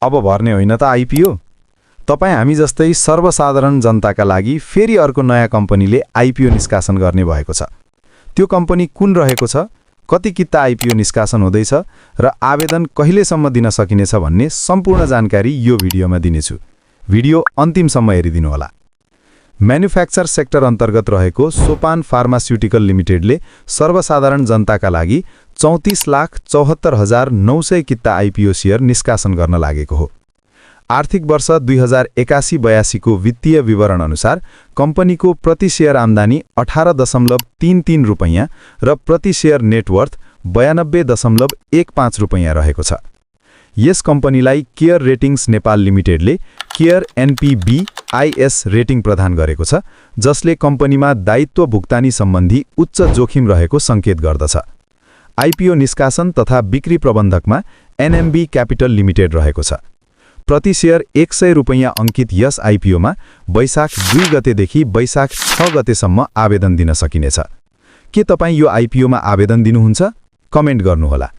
अब भर्ने होइन त आइपिओ। तपाईँ हामी जस्तै सर्वसाधारण जनताका लागि फेरि अर्को नयाँ कम्पनीले आइपिओ निष्कासन गर्ने भएको छ। त्यो कम्पनी कुन रहेको छ, कति किता आइपिओ निष्कासन हुँदैछ र आवेदन कहिलेसम्म दिन सकिनेछ भन्ने सम्पूर्ण जानकारी यो भिडियोमा दिनेछु। भिडियो अन्तिमसम्म हेरिदिनुहोला। म्यानुफ्याक्चर सेक्टर अन्तर्गत रहेको सोपान फार्मास्युटिकल लिमिटेडले सर्वसाधारण जनताका लागि 34,74,900 किता आइपिओ शेयर निष्कासन गर्न लागेको हो। आर्थिक वर्ष 2081-82 को वित्तीय विवरण अनुसार कम्पनीको प्रति शेयर आम्दानी 18.33 रुपैयाँ र प्रति शेयर नेटवर्थ 92.15 रुपैयाँ रहेको छ। यस कम्पनीलाई केयर रेटिङ्स नेपाल लिमिटेडले केयर NPB-IS रेटिङ प्रदान गरेको छ, जसले कम्पनीमा दायित्व भुक्तानी सम्बन्धी उच्च जोखिम रहेको सङ्केत गर्दछ। आइपिओ निष्कासन तथा बिक्री प्रबन्धकमा NMB क्यापिटल लिमिटेड रहेको छ। प्रति शेयर 100 रुपैयाँ अंकित यस आइपिओमा वैशाख 2 गतेदेखि वैशाख 6 गतेसम्म आवेदन दिन सकिनेछ। के तपाईँ यो आइपिओमा आवेदन दिनुहुन्छ? कमेन्ट गर्नुहोला।